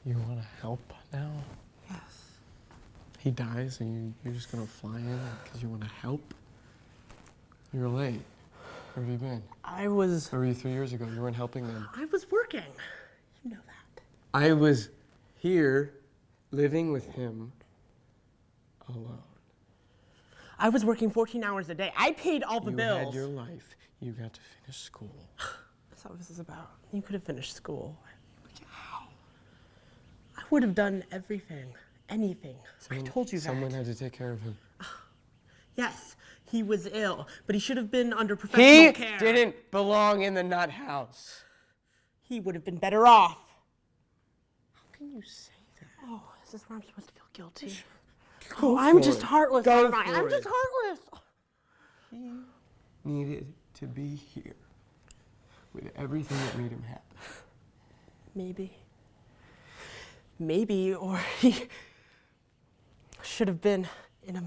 You want to help now? Yes. He dies and you're just going to fly in because you want to help? You're late. Where have you been? Where were you 3 years ago? You weren't helping them. I was working. You know that. I was here living with him alone. I was working 14 hours a day. I paid all the bills. You had your life. You got to finish school. That's not what this is about. You could have finished school. How? I would have done everything. Anything. I told you that. Someone had to take care of him. Yes, he was ill, but he should have been under professional care. He didn't belong in the nut house. He would have been better off. How can you say that? Oh, is this where I'm supposed to feel guilty? Go I'm for just it. heartless, Go aren't I? for I'm it. just heartless. He needed to be here with everything that made him happy. Maybe, or he should have been in a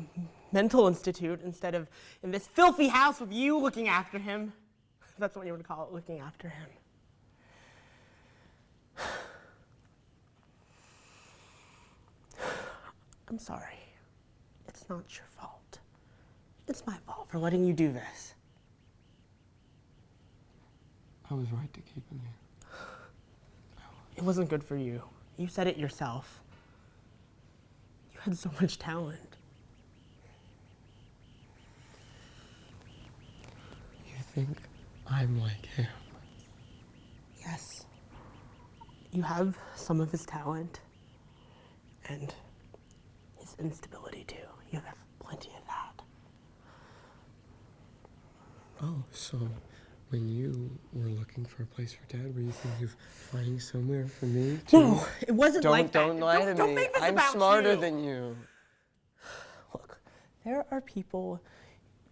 mental institute instead of in this filthy house with you looking after him. That's what you would call it, looking after him. I'm sorry. It's not your fault. It's my fault for letting you do this. I was right to keep him here. It wasn't good for you. You said it yourself. You had so much talent. You think I'm like him? Yes. You have some of his talent and his instability too. You have plenty of that. Oh, so when you were looking for a place for Dad, were you thinking of finding somewhere for me too? No, it wasn't like that. Don't lie to me. Don't make this I'm about smarter you. than you. Look, there are people,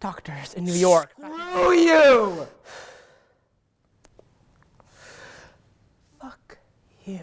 doctors in New York. Screw you! Fuck you.